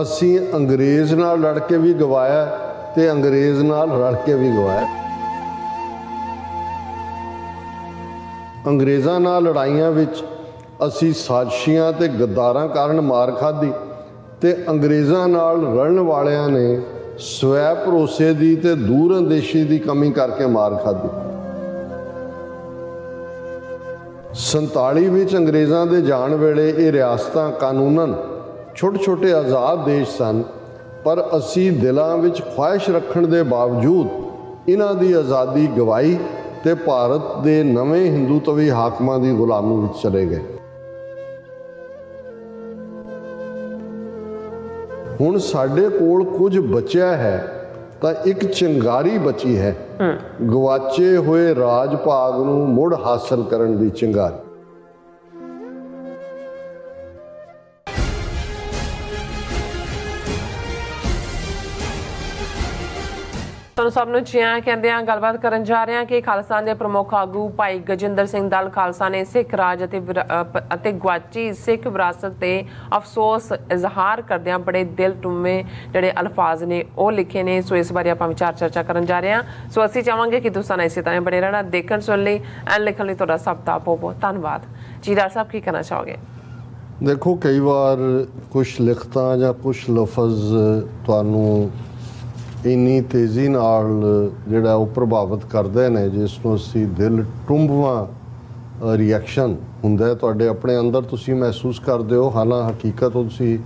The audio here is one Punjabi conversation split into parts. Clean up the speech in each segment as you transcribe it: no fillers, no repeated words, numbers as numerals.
ਅਸੀਂ ਅੰਗਰੇਜ਼ ਨਾਲ ਲੜ ਕੇ ਵੀ ਗਵਾਇਆ ਤੇ ਅੰਗਰੇਜ਼ ਨਾਲ ਰਲ ਕੇ ਵੀ ਗਵਾਇਆ। ਅੰਗਰੇਜ਼ਾਂ ਨਾਲ ਲੜਾਈਆਂ ਵਿੱਚ ਅਸੀਂ ਸਾਜ਼ਿਸ਼ੀਆਂ ਤੇ ਗੱਦਾਰਾਂ ਕਾਰਨ ਮਾਰ ਖਾਧੀ ਤੇ ਅੰਗਰੇਜ਼ਾਂ ਨਾਲ ਰਲਣ ਵਾਲਿਆਂ ਨੇ ਸਵੈ ਭਰੋਸੇ ਦੀ ਤੇ ਦੂਰ ਅੰਦੇਸ਼ੀ ਦੀ ਕਮੀ ਕਰਕੇ ਮਾਰ ਖਾਧੀ। 47 ਵਿੱਚ ਅੰਗਰੇਜ਼ਾਂ ਦੇ ਜਾਣ ਵੇਲੇ ਇਹ ਰਿਆਸਤਾਂ ਕਾਨੂੰਨਨ ਛੋਟੇ ਛੋਟੇ ਆਜ਼ਾਦ ਦੇਸ਼ ਸਨ, ਪਰ ਅਸੀਂ ਦਿਲਾਂ ਵਿੱਚ ਖੁਆਇਸ਼ ਰੱਖਣ ਦੇ ਬਾਵਜੂਦ ਇਹਨਾਂ ਦੀ ਆਜ਼ਾਦੀ ਗਵਾਈ ਤੇ ਭਾਰਤ ਦੇ ਨਵੇਂ ਹਿੰਦੂਤਵੀ ਹਾਕਮਾਂ ਦੀ ਗੁਲਾਮੀ ਵਿੱਚ ਚਲੇ ਗਏ। ਹੁਣ ਸਾਡੇ ਕੋਲ ਕੁਝ ਬਚਿਆ ਹੈ ਤਾਂ ਇੱਕ ਚਿੰਗਾਰੀ ਬਚੀ ਹੈ, ਗਵਾਚੇ ਹੋਏ ਰਾਜ ਭਾਗ ਨੂੰ ਮੁੜ ਹਾਸਲ ਕਰਨ ਦੀ ਚਿੰਗਾਰੀ। ਤੁਹਾਨੂੰ ਸਭ ਨੂੰ ਜੀ ਆਇਆਂ ਕਹਿੰਦੇ ਹਾਂ। ਗੱਲਬਾਤ ਕਰਨ ਜਾ ਰਹੇ ਹਾਂ ਕਿ ਖਾਲਿਸਤਾਨ ਦੇ ਪ੍ਰਮੁੱਖ ਆਗੂ ਭਾਈ ਗਜਿੰਦਰ ਸਿੰਘ ਦਲ ਖਾਲਸਾ ਨੇ ਸਿੱਖ ਰਾਜ ਅਤੇ ਗੁਆਚੀ ਸਿੱਖ ਵਿਰਾਸਤ ਤੇ ਅਫਸੋਸ ਇਜ਼ਹਾਰ ਕਰਦਿਆਂ ਬੜੇ ਦਿਲ ਟੁੰਮੇ ਜਿਹੜੇ ਅਲਫਾਜ਼ ਨੇ ਉਹ ਲਿਖੇ ਨੇ। ਸੋ ਇਸ ਬਾਰੇ ਆਪਾਂ ਵਿਚਾਰ ਚਰਚਾ ਕਰਨ ਜਾ ਰਹੇ ਹਾਂ। ਸੋ ਅਸੀਂ ਚਾਹਾਂਗੇ ਕਿ ਤੁਸੀਂ ਇਸੇ ਤਰ੍ਹਾਂ ਬਣੇ ਰਹਿਣਾ। ਦੇਖਣ ਸੁਣ ਲਈ ਐਂਡ ਲਿਖਣ ਲਈ ਤੁਹਾਡਾ ਸਭ ਦਾ ਬਹੁਤ ਬਹੁਤ ਧੰਨਵਾਦ ਜੀ। ਡਾਕਟਰ ਸਾਹਿਬ ਕੀ ਕਹਿਣਾ ਚਾਹੋਗੇ? ਦੇਖੋ, ਕਈ ਵਾਰ ਕੁਛ ਲਿਖਤਾਂ ਜਾਂ ਕੁਛ ਲਫ਼ਜ਼ ਤੁਹਾਨੂੰ ਇੰਨੀ ਤੇਜ਼ੀ ਨਾਲ ਜਿਹੜਾ ਉਹ ਪ੍ਰਭਾਵਿਤ ਕਰਦੇ ਨੇ ਜਿਸ ਨੂੰ ਅਸੀਂ ਦਿਲ ਟੁੰਬਵਾਂ ਰਿਐਕਸ਼ਨ ਹੁੰਦਾ ਤੁਹਾਡੇ ਆਪਣੇ ਅੰਦਰ, ਤੁਸੀਂ ਮਹਿਸੂਸ ਕਰਦੇ ਹੋ। ਹਾਲਾਂ ਹਕੀਕਤ ਤੁਸੀਂ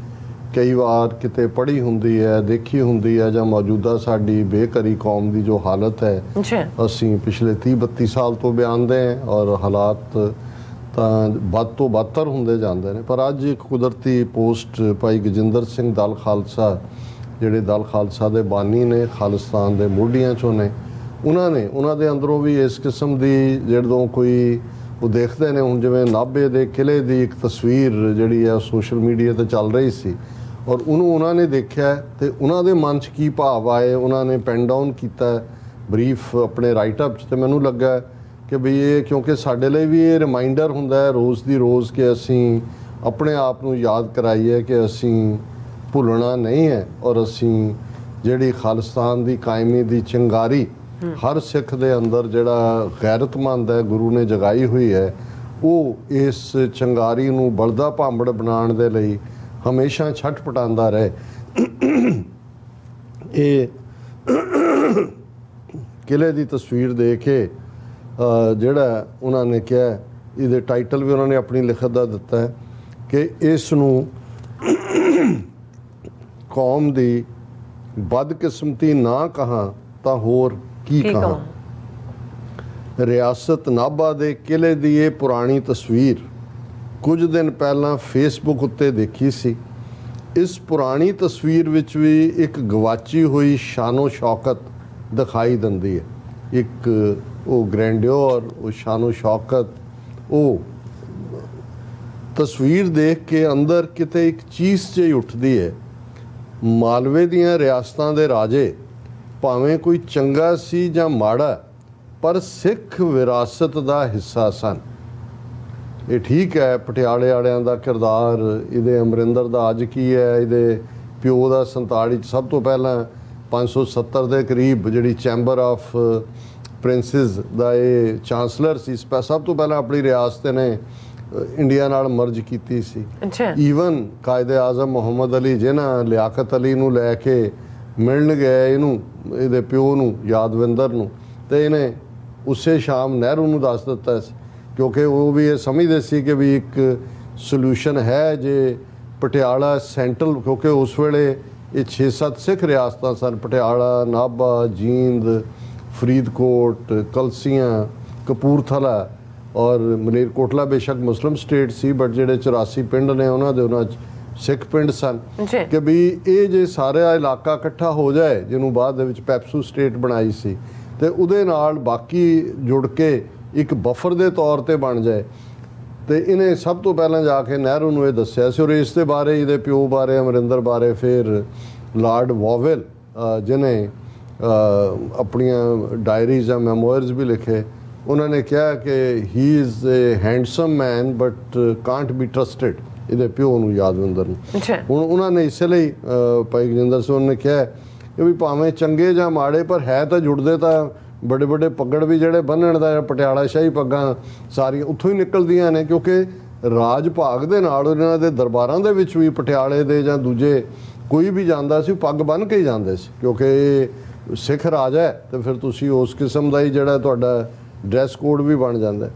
ਕਈ ਵਾਰ ਕਿਤੇ ਪੜ੍ਹੀ ਹੁੰਦੀ ਹੈ, ਦੇਖੀ ਹੁੰਦੀ ਹੈ, ਜਾਂ ਮੌਜੂਦਾ ਸਾਡੀ ਬੇਘਰੀ ਕੌਮ ਦੀ ਜੋ ਹਾਲਤ ਹੈ ਅਸੀਂ ਪਿਛਲੇ 30-32 ਸਾਲ ਤੋਂ ਬਿਆਨਦੇ ਹਾਂ ਔਰ ਹਾਲਾਤ ਤਾਂ ਵੱਧ ਤੋਂ ਬਦਤਰ ਹੁੰਦੇ ਜਾਂਦੇ ਨੇ। ਪਰ ਅੱਜ ਇੱਕ ਕੁਦਰਤੀ ਪੋਸਟ ਭਾਈ ਗਜਿੰਦਰ ਸਿੰਘ ਦਲ ਖਾਲਸਾ ਜਿਹੜੇ ਦਲ ਖਾਲਸਾ ਦੇ ਬਾਨੀ ਨੇ, ਖਾਲਿਸਤਾਨ ਦੇ ਮੋਢੀਆਂ 'ਚੋਂ ਨੇ, ਉਹਨਾਂ ਦੇ ਅੰਦਰੋਂ ਵੀ ਇਸ ਕਿਸਮ ਦੀ ਜਦੋਂ ਕੋਈ ਉਹ ਦੇਖਦੇ ਨੇ, ਹੁਣ ਜਿਵੇਂ ਨਾਭੇ ਦੇ ਕਿਲ੍ਹੇ ਦੀ ਇੱਕ ਤਸਵੀਰ ਜਿਹੜੀ ਹੈ ਸੋਸ਼ਲ ਮੀਡੀਆ 'ਤੇ ਚੱਲ ਰਹੀ ਸੀ ਔਰ ਉਹਨਾਂ ਨੇ ਦੇਖਿਆ ਤੇ ਉਹਨਾਂ ਦੇ ਮਨ 'ਚ ਕੀ ਭਾਵ ਆਏ, ਉਹਨਾਂ ਨੇ ਪੈਨ ਡਾਊਨ ਕੀਤਾ ਬਰੀਫ ਆਪਣੇ ਰਾਈਟਅਪ 'ਚ। ਤੇ ਮੈਨੂੰ ਲੱਗਾ ਕਿ ਵੀ ਇਹ ਕਿਉਂਕਿ ਸਾਡੇ ਲਈ ਵੀ ਇਹ ਰਿਮਾਈਂਡਰ ਹੁੰਦਾ ਹੈ ਰੋਜ਼ ਦੀ ਰੋਜ਼ ਕਿ ਅਸੀਂ ਆਪਣੇ ਆਪ ਨੂੰ ਯਾਦ ਕਰਾਈਏ ਕਿ ਅਸੀਂ ਭੁੱਲਣਾ ਨਹੀਂ ਹੈ ਔਰ ਅਸੀਂ ਜਿਹੜੀ ਖਾਲਿਸਤਾਨ ਦੀ ਕਾਇਮੀ ਦੀ ਚਿੰਗਾਰੀ ਹਰ ਸਿੱਖ ਦੇ ਅੰਦਰ ਜਿਹੜਾ ਗੈਰਤਮੰਦ ਹੈ ਗੁਰੂ ਨੇ ਜਗਾਈ ਹੋਈ ਹੈ, ਉਹ ਇਸ ਚਿੰਗਾਰੀ ਨੂੰ ਬਲਦਾ ਭਾਂਬੜ ਬਣਾਉਣ ਦੇ ਲਈ ਹਮੇਸ਼ਾ ਛਟਪਟਾਉਂਦਾ ਰਹੇ। ਇਹ ਕਿਲ੍ਹੇ ਦੀ ਤਸਵੀਰ ਦੇਖ ਕੇ ਜਿਹੜਾ ਉਹਨਾਂ ਨੇ ਕਿਹਾ, ਇਹਦੇ ਟਾਈਟਲ ਵੀ ਉਹਨਾਂ ਨੇ ਆਪਣੀ ਲਿਖਤ ਦਾ ਦਿੱਤਾ ਹੈ ਕਿ ਇਸ ਨੂੰ ਕੌਮ ਦੀ ਬਦਕਿਸਮਤੀ ਨਾ ਕਹਾਂ ਤਾਂ ਹੋਰ ਕੀ ਕਹਾਂ। ਰਿਆਸਤ ਨਾਭਾ ਦੇ ਕਿਲ੍ਹੇ ਦੀ ਇਹ ਪੁਰਾਣੀ ਤਸਵੀਰ ਕੁਝ ਦਿਨ ਪਹਿਲਾਂ ਫੇਸਬੁੱਕ ਉੱਤੇ ਦੇਖੀ ਸੀ। ਇਸ ਪੁਰਾਣੀ ਤਸਵੀਰ ਵਿੱਚ ਵੀ ਇੱਕ ਗਵਾਚੀ ਹੋਈ ਸ਼ਾਨੋ ਸ਼ੌਕਤ ਦਿਖਾਈ ਦਿੰਦੀ ਹੈ। ਇੱਕ ਉਹ ਗ੍ਰੈਂਡਿਓਰ, ਉਹ ਸ਼ਾਨੋ ਸ਼ੌਕਤ, ਉਹ ਤਸਵੀਰ ਦੇਖ ਕੇ ਅੰਦਰ ਕਿਤੇ ਇੱਕ ਚੀਜ਼ ਜਿਹੀ ਉੱਠਦੀ ਹੈ। ਮਾਲਵੇ ਦੀਆਂ ਰਿਆਸਤਾਂ ਦੇ ਰਾਜੇ ਭਾਵੇਂ ਕੋਈ ਚੰਗਾ ਸੀ ਜਾਂ ਮਾੜਾ, ਪਰ ਸਿੱਖ ਵਿਰਾਸਤ ਦਾ ਹਿੱਸਾ ਸਨ। ਇਹ ਠੀਕ ਹੈ ਪਟਿਆਲੇ ਵਾਲਿਆਂ ਦਾ ਕਿਰਦਾਰ, ਇਹਦੇ ਅਮਰਿੰਦਰ ਦਾ ਅੱਜ ਕੀ ਹੈ, ਇਹਦੇ ਪਿਓ ਦਾ 47 'ਚ ਸਭ ਤੋਂ ਪਹਿਲਾਂ 570 ਦੇ ਕਰੀਬ ਜਿਹੜੀ ਚੈਂਬਰ ਆਫ ਪ੍ਰਿੰਸਿਸ ਦਾ ਇਹ ਚਾਂਸਲਰ ਸੀ, ਸਭ ਤੋਂ ਪਹਿਲਾਂ ਆਪਣੀ ਰਿਆਸਤ ਨੇ ਇੰਡੀਆ ਨਾਲ ਮਰਜ ਕੀਤੀ ਸੀ। ਈਵਨ ਕਾਇਦੇ ਆਜ਼ਮ ਮੁਹੰਮਦ ਅਲੀ ਜਿਨ੍ਹਾਂ ਲਿਆਕਤ ਅਲੀ ਨੂੰ ਲੈ ਕੇ ਮਿਲਣ ਗਏ ਇਹਨੂੰ, ਇਹਦੇ ਪਿਓ ਨੂੰ, ਯਾਦਵਿੰਦਰ ਨੂੰ, ਤੇ ਇਹਨੇ ਉਸੇ ਸ਼ਾਮ ਨਹਿਰੂ ਨੂੰ ਦੱਸ ਦਿੱਤਾ ਸੀ ਕਿਉਂਕਿ ਉਹ ਵੀ ਇਹ ਸਮਝਦੇ ਸੀ ਕਿ ਵੀ ਇੱਕ ਸੋਲਿਊਸ਼ਨ ਹੈ ਜੇ ਪਟਿਆਲਾ ਸੈਂਟਰਲ, ਕਿਉਂਕਿ ਉਸ ਵੇਲੇ ਇਹ 6-7 ਸਿੱਖ ਰਿਆਸਤਾਂ ਸਨ, ਪਟਿਆਲਾ, ਨਾਭਾ, ਜੀਂਦ, ਫਰੀਦਕੋਟ, ਕਲਸੀਆਂ, ਕਪੂਰਥਲਾ ਔਰ ਮਲੇਰਕੋਟਲਾ ਬੇਸ਼ੱਕ ਮੁਸਲਿਮ ਸਟੇਟ ਸੀ, ਬਟ ਜਿਹੜੇ 84 ਪਿੰਡ ਨੇ ਉਹਨਾਂ 'ਚ ਸਿੱਖ ਪਿੰਡ ਸਨ। ਕਿ ਵੀ ਇਹ ਜੇ ਸਾਰਾ ਇਲਾਕਾ ਇਕੱਠਾ ਹੋ ਜਾਏ, ਜਿਹਨੂੰ ਬਾਅਦ ਦੇ ਵਿੱਚ ਪੈਪਸੂ ਸਟੇਟ ਬਣਾਈ ਸੀ, ਤੇ ਉਹਦੇ ਨਾਲ ਬਾਕੀ ਜੁੜ ਕੇ ਇੱਕ ਬਫਰ ਦੇ ਤੌਰ ਤੇ ਬਣ ਜਾਏ। ਤੇ ਇਹਨੇ ਸਭ ਤੋਂ ਪਹਿਲਾਂ ਜਾ ਕੇ ਨਹਿਰੂ ਨੂੰ ਇਹ ਦੱਸਿਆ ਸੀ ਔਰ ਇਸ ਦੇ ਬਾਰੇ, ਇਹਦੇ ਪਿਓ ਬਾਰੇ, ਅਮਰਿੰਦਰ ਬਾਰੇ ਫਿਰ ਲਾਰਡ ਵਾਵਲ ਜਿਹਨੇ ਆਪਣੀਆਂ ਡਾਇਰੀਜ਼ ਜਾਂ ਮੈਮੋਇਰਸ ਵੀ ਲਿਖੇ, ਉਹਨਾਂ ਨੇ ਕਿਹਾ ਕਿ he is a handsome man but can't be trusted. ਇਹਦੇ ਪਿਓ ਨੂੰ, ਯਾਦਵਿੰਦਰ ਨੂੰ। ਅੱਛਾ। ਹੁਣ ਉਹਨਾਂ ਨੇ ਇਸੇ ਲਈ ਭਾਈ ਗਜਿੰਦਰ ਸਿੰਘ ਨੇ ਕਿਹਾ ਕਿ ਵੀ ਭਾਵੇਂ ਚੰਗੇ ਜਾਂ ਮਾੜੇ ਪਰ ਹੈ ਤਾਂ ਜੁੜਦੇ ਤਾਂ ਵੱਡੇ ਵੱਡੇ ਪੱਗੜ ਵੀ ਜਿਹੜੇ ਬੰਨਣ ਦਾ, ਪਟਿਆਲਾ ਸ਼ਾਹੀ ਪੱਗਾਂ ਸਾਰੀਆਂ ਉੱਥੋਂ ਹੀ ਨਿਕਲਦੀਆਂ ਨੇ, ਕਿਉਂਕਿ ਰਾਜ ਭਾਗ ਦੇ ਨਾਲ ਇਹਨਾਂ ਦੇ ਦਰਬਾਰਾਂ ਦੇ ਵਿੱਚ ਵੀ ਪਟਿਆਲੇ ਦੇ ਜਾਂ ਦੂਜੇ ਕੋਈ ਵੀ ਜਾਂਦਾ ਸੀ ਪੱਗ ਬੰਨ੍ਹ ਕੇ ਹੀ ਜਾਂਦੇ ਸੀ, ਕਿਉਂਕਿ ਇਹ ਸਿੱਖ ਰਾਜ ਹੈ ਤੇ ਫਿਰ ਤੁਸੀਂ ਉਸ ਕਿਸਮ ਦਾ ਹੀ ਜਿਹੜਾ ਤੁਹਾਡਾ ਡਰੈਸ ਕੋਡ ਵੀ ਬਣ ਜਾਂਦਾ।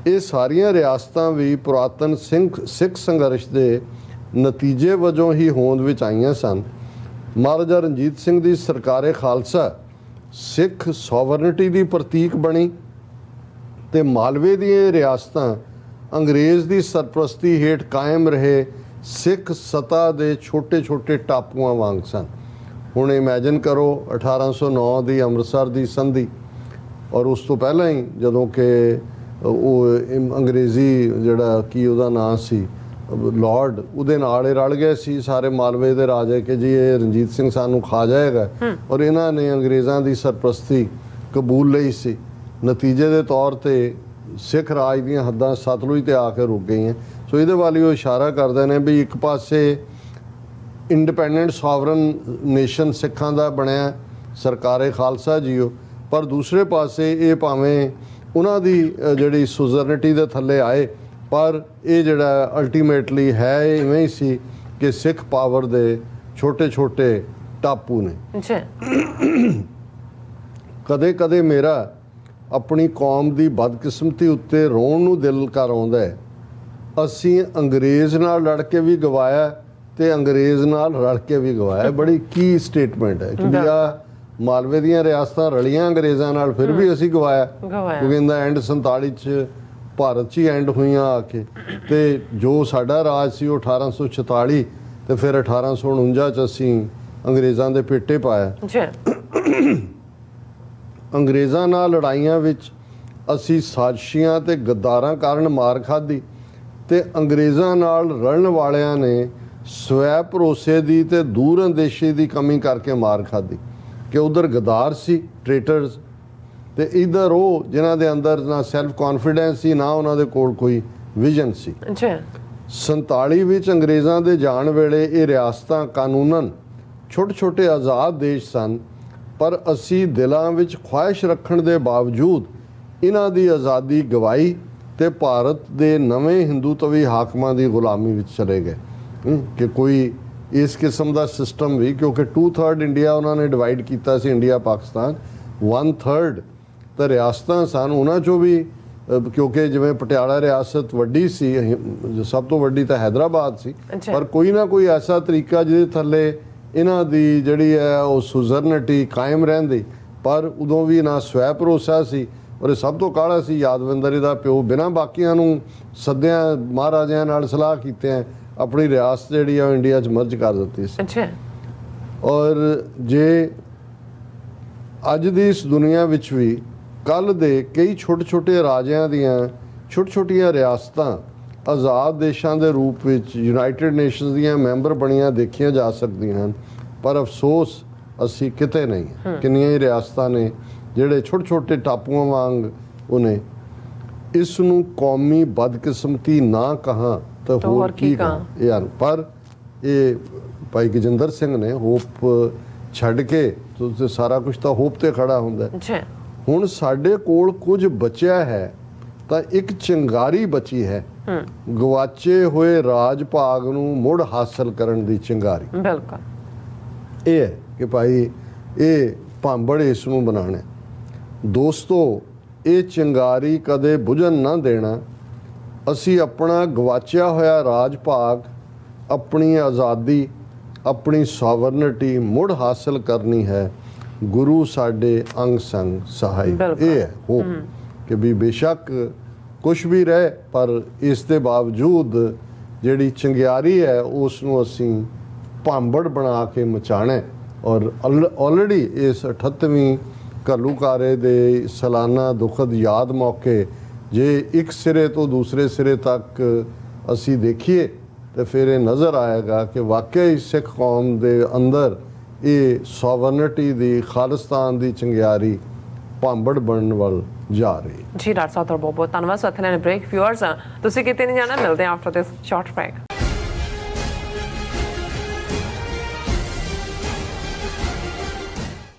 ਇਹ ਸਾਰੀਆਂ ਰਿਆਸਤਾਂ ਵੀ ਪੁਰਾਤਨ ਸਿੱਖ ਸੰਘਰਸ਼ ਦੇ ਨਤੀਜੇ ਵਜੋਂ ਹੀ ਹੋਂਦ ਵਿੱਚ ਆਈਆਂ ਸਨ। ਮਹਾਰਾਜਾ ਰਣਜੀਤ ਸਿੰਘ ਦੀ ਸਰਕਾਰੇ ਖਾਲਸਾ ਸਿੱਖ ਸੋਵਰਨਿਟੀ ਦੀ ਪ੍ਰਤੀਕ ਬਣੀ ਤੇ ਮਾਲਵੇ ਦੀਆਂ ਰਿਆਸਤਾਂ ਅੰਗਰੇਜ਼ ਦੀ ਸਰਪ੍ਰਸਤੀ ਹੇਠ ਕਾਇਮ ਰਹੇ ਸਿੱਖ ਸਤਾ ਦੇ ਛੋਟੇ ਛੋਟੇ ਟਾਪੂਆਂ ਵਾਂਗ ਸਨ। ਹੁਣ ਇਮੈਜਿਨ ਕਰੋ 1809 ਦੀ ਅੰਮ੍ਰਿਤਸਰ ਦੀ ਸੰਧੀ ਔਰ ਉਸ ਤੋਂ ਪਹਿਲਾਂ ਹੀ ਜਦੋਂ ਕਿ ਉਹ ਅੰਗਰੇਜ਼ੀ ਜਿਹੜਾ ਕੀ ਉਹਦਾ ਨਾਂ ਸੀ ਲਾਰਡ, ਉਹਦੇ ਨਾਲ ਹੀ ਰਲ ਗਏ ਸੀ ਸਾਰੇ ਮਾਲਵੇ ਦੇ ਰਾਜੇ ਕਿ ਜੀ ਇਹ ਰਣਜੀਤ ਸਿੰਘ ਸਾਨੂੰ ਖਾ ਜਾਏਗਾ, ਔਰ ਇਹਨਾਂ ਨੇ ਅੰਗਰੇਜ਼ਾਂ ਦੀ ਸਰਪ੍ਰਸਤੀ ਕਬੂਲ ਲਈ ਸੀ। ਨਤੀਜੇ ਦੇ ਤੌਰ ਤੇ ਸਿੱਖ ਰਾਜ ਦੀਆਂ ਹੱਦਾਂ ਸਤਲੁਜ ਤੇ ਆ ਕੇ ਰੁਕ ਗਈਆਂ। ਸੋ ਇਹਦੇ ਵੱਲ ਉਹ ਇਸ਼ਾਰਾ ਕਰਦੇ ਨੇ ਵੀ ਇੱਕ ਪਾਸੇ ਇੰਡੀਪੈਂਡੈਂਟ ਸੋਵਰਨ ਨੇਸ਼ਨ ਸਿੱਖਾਂ ਦਾ ਬਣਿਆ ਸਰਕਾਰੇ ਖਾਲਸਾ ਜੀਓ, ਪਰ ਦੂਸਰੇ ਪਾਸੇ ਇਹ ਭਾਵੇਂ ਉਹਨਾਂ ਦੀ ਜਿਹੜੀ ਸੁਜ਼ਰਨਿਟੀ ਦੇ ਥੱਲੇ ਆਏ ਪਰ ਇਹ ਜਿਹੜਾ ਅਲਟੀਮੇਟਲੀ ਹੈ ਇਵੇਂ ਹੀ ਸੀ ਕਿ ਸਿੱਖ ਪਾਵਰ ਦੇ ਛੋਟੇ ਛੋਟੇ ਟਾਪੂ ਨੇ। ਕਦੇ ਕਦੇ ਮੇਰਾ ਆਪਣੀ ਕੌਮ ਦੀ ਬਦਕਿਸਮਤੀ ਉੱਤੇ ਰੋਣ ਨੂੰ ਦਿਲ ਕਰ ਆਉਂਦਾ ਹੈ। ਅਸੀਂ ਅੰਗਰੇਜ਼ ਨਾਲ ਲੜ ਕੇ ਵੀ ਗਵਾਇਆ ਤੇ ਅੰਗਰੇਜ਼ ਨਾਲ ਰਲ ਕੇ ਵੀ ਗਵਾਇਆ। ਬੜੀ ਕੀ ਸਟੇਟਮੈਂਟ ਹੈ ਕਿ ਆ ਮਾਲਵੇ ਦੀਆਂ ਰਿਆਸਤਾਂ ਰਲੀਆਂ ਅੰਗਰੇਜ਼ਾਂ ਨਾਲ ਫਿਰ ਵੀ ਅਸੀਂ ਗਵਾਇਆ, ਕਿਉਂਕਿ ਇਹਦਾ ਐਂਡ 47 ਚ ਭਾਰਤ 'ਚ ਹੀ ਐਂਡ ਹੋਈਆਂ ਆ ਕੇ, ਤੇ ਜੋ ਸਾਡਾ ਰਾਜ ਸੀ ਉਹ 1846 ਤੇ ਫਿਰ 1849 ਚ ਅਸੀਂ ਅੰਗਰੇਜ਼ਾਂ ਦੇ ਪੇਟੇ ਪਾਇਆ। ਅੰਗਰੇਜ਼ਾਂ ਨਾਲ ਲੜਾਈਆਂ ਵਿੱਚ ਅਸੀਂ ਸਾਜ਼ਿਸ਼ੀਆਂ ਤੇ ਗੱਦਾਰਾਂ ਕਾਰਨ ਮਾਰ ਖਾਧੀ ਤੇ ਅੰਗਰੇਜ਼ਾਂ ਨਾਲ ਰਲਣ ਵਾਲਿਆਂ ਨੇ ਸਵੈ ਭਰੋਸੇ ਦੀ ਤੇ ਦੂਰ ਅੰਦੇਸ਼ੀ ਦੀ ਕਮੀ ਕਰਕੇ ਮਾਰ ਖਾਧੀ ਕਿ ਉਧਰ ਗੱਦਾਰ ਸੀ ਟ੍ਰੇਟਰਸ ਤੇ ਇਧਰ ਉਹ ਜਿਨ੍ਹਾਂ ਦੇ ਅੰਦਰ ਨਾ ਸੈਲਫ ਕੌਨਫੀਡੈਂਸ ਸੀ ਨਾ ਉਹਨਾਂ ਦੇ ਕੋਲ ਕੋਈ ਵਿਜ਼ਨ ਸੀ। 47 ਵਿੱਚ ਅੰਗਰੇਜ਼ਾਂ ਦੇ ਜਾਣ ਵੇਲੇ ਇਹ ਰਿਆਸਤਾਂ ਕਾਨੂੰਨਨ ਛੋਟੇ ਛੋਟੇ ਆਜ਼ਾਦ ਦੇਸ਼ ਸਨ, ਪਰ ਅਸੀਂ ਦਿਲਾਂ ਵਿੱਚ ਖੁਆਇਸ਼ ਰੱਖਣ ਦੇ ਬਾਵਜੂਦ ਇਹਨਾਂ ਦੀ ਆਜ਼ਾਦੀ ਗਵਾਈ ਤੇ ਭਾਰਤ ਦੇ ਨਵੇਂ ਹਿੰਦੂਤਵੀ ਹਾਕਮਾਂ ਦੀ ਗੁਲਾਮੀ ਵਿੱਚ ਚਲੇ ਗਏ। ਕਿ ਕੋਈ ਇਸ ਕਿਸਮ ਦਾ ਸਿਸਟਮ ਵੀ, ਕਿਉਂਕਿ 2/3 ਇੰਡੀਆ ਉਹਨਾਂ ਨੇ ਡਿਵਾਈਡ ਕੀਤਾ ਸੀ, ਇੰਡੀਆ ਪਾਕਿਸਤਾਨ 1/3 ਤਾਂ ਰਿਆਸਤਾਂ ਸਨ। ਉਹਨਾਂ 'ਚੋਂ ਵੀ ਕਿਉਂਕਿ ਜਿਵੇਂ ਪਟਿਆਲਾ ਰਿਆਸਤ ਵੱਡੀ ਸੀ, ਸਭ ਤੋਂ ਵੱਡੀ ਤਾਂ ਹੈਦਰਾਬਾਦ ਸੀ, ਪਰ ਕੋਈ ਨਾ ਕੋਈ ਐਸਾ ਤਰੀਕਾ ਜਿਹਦੇ ਥੱਲੇ ਇਹਨਾਂ ਦੀ ਜਿਹੜੀ ਹੈ ਉਹ ਸੁਜ਼ਰਨਿਟੀ ਕਾਇਮ ਰਹਿੰਦੀ, ਪਰ ਉਦੋਂ ਵੀ ਨਾ ਸਵੈ ਭਰੋਸਾ ਸੀ ਔਰ ਇਹ ਸਭ ਤੋਂ ਕਾਹਲਾ ਸੀ। ਯਾਦਵਿੰਦਰ ਦਾ ਪਿਓ ਬਿਨਾਂ ਬਾਕੀਆਂ ਨੂੰ ਸੱਦਿਆਂ ਮਹਾਰਾਜਿਆਂ ਨਾਲ ਸਲਾਹ ਕੀਤਿਆਂ ਆਪਣੀ ਰਿਆਸਤ ਜਿਹੜੀ ਆ ਇੰਡੀਆ 'ਚ ਮਰਜ ਕਰ ਦਿੱਤੀ ਸੀ। ਔਰ ਜੇ ਅੱਜ ਦੀ ਇਸ ਦੁਨੀਆ ਵਿੱਚ ਵੀ ਕੱਲ੍ਹ ਦੇ ਕਈ ਛੋਟੇ ਛੋਟੇ ਰਾਜਿਆਂ ਦੀਆਂ ਛੋਟੀ ਛੋਟੀਆਂ ਰਿਆਸਤਾਂ ਆਜ਼ਾਦ ਦੇਸ਼ਾਂ ਦੇ ਰੂਪ ਵਿੱਚ ਯੂਨਾਈਟਿਡ ਨੇਸ਼ਨਸ ਦੀਆਂ ਮੈਂਬਰ ਬਣੀਆਂ ਦੇਖੀਆਂ ਜਾ ਸਕਦੀਆਂ ਹਨ, ਪਰ ਅਫਸੋਸ ਅਸੀਂ ਕਿਤੇ ਨਹੀਂ। ਕਿੰਨੀਆਂ ਹੀ ਰਿਆਸਤਾਂ ਨੇ ਜਿਹੜੇ ਛੋਟੇ ਛੋਟੇ ਟਾਪੂਆਂ ਵਾਂਗ ਉਹਨੇ ਇਸ ਨੂੰ ਕੌਮੀ ਬਦਕਿਸਮਤੀ ਨਾ ਕਹਾਂ ਤਾਂ ਹੋਰ ਕੀ ਕਹਾਂ ਯਾਰ। ਪਰ ਇਹ ਭਾਈ ਗਜਿੰਦਰ ਸਿੰਘ ਨੇ ਹੋਪ ਛੱਡ ਕੇ ਤੇ ਸਾਰਾ ਕੁਝ ਤਾਂ ਹੋਪ ਤੇ ਖੜਾ ਹੁੰਦਾ। ਹੁਣ ਸਾਡੇ ਕੋਲ ਕੁਝ ਬਚਿਆ ਹੈ ਤਾਂ ਇੱਕ ਚਿੰਗਾਰੀ ਬਚੀ ਹੈ, ਗਵਾਚੇ ਹੋਏ ਰਾਜ ਭਾਗ ਨੂੰ ਮੁੜ ਹਾਸਲ ਕਰਨ ਦੀ ਚਿੰਗਾਰੀ। ਬਿਲਕੁਲ ਇਹ ਹੈ ਕਿ ਭਾਈ ਇਹ ਭਾਂਬੜ ਇਸ ਨੂੰ ਬਣਾਉਣਾ। ਦੋਸਤੋ, ਇਹ ਚਿੰਗਾਰੀ ਕਦੇ ਬੁਝਣ ਨਾ ਦੇਣਾ। ਅਸੀਂ ਆਪਣਾ ਗਵਾਚਿਆ ਹੋਇਆ ਰਾਜ ਭਾਗ, ਆਪਣੀ ਆਜ਼ਾਦੀ, ਆਪਣੀ ਸੋਵਰਨਿਟੀ ਮੁੜ ਹਾਸਲ ਕਰਨੀ ਹੈ। ਗੁਰੂ ਸਾਡੇ ਅੰਗ ਸੰਗ ਸਹਾਈ। ਇਹ ਹੈ ਹੋਪ ਕਿ ਵੀ ਬੇਸ਼ੱਕ ਕੁਛ ਵੀ ਰਹੇ, ਪਰ ਇਸ ਦੇ ਬਾਵਜੂਦ ਜਿਹੜੀ ਚੰਗਿਆਰੀ ਹੈ ਉਸ ਨੂੰ ਅਸੀਂ ਭਾਂਬੜ ਬਣਾ ਕੇ ਮਚਾਣਾ। ਔਰ ਆਲਰੇਡੀ ਇਸ 38ਵੀਂ ਘੱਲੂਘਾਰੇ ਦੇ ਸਾਲਾਨਾ ਦੁਖਦ ਯਾਦ ਮੌਕੇ ਜੇ ਇੱਕ ਸਿਰੇ ਤੋਂ ਦੂਸਰੇ ਸਿਰੇ ਤੱਕ ਅਸੀਂ ਦੇਖੀਏ ਤਾਂ ਫਿਰ ਇਹ ਨਜ਼ਰ ਆਏਗਾ ਕਿ ਵਾਕਈ ਸਿੱਖ ਕੌਮ ਦੇ ਅੰਦਰ ਇਹ ਸੋਵਰਨਿਟੀ ਦੀ, ਖਾਲਿਸਤਾਨ ਦੀ ਚੰਗਿਆਰੀ ਭਾਂਬੜ ਬਣਨ ਵੱਲ ਜਾ ਰਹੀ। ਜੀ ਡਾਕਟਰ ਸਾਹਿਬ, ਬਹੁਤ ਬਹੁਤ ਧੰਨਵਾਦ। ਸਾਥੀਆਂ ਨੇ ਬ੍ਰੇਕ ਵਿਊਅਰਸ ਤੁਸੀਂ ਕਿਤੇ ਨਹੀਂ ਜਾਣਾ, ਮਿਲਦੇ ਹਾਂ ਆਫਟਰ ਦਿਸ ਸ਼ਾਰਟ ਬ੍ਰੇਕ।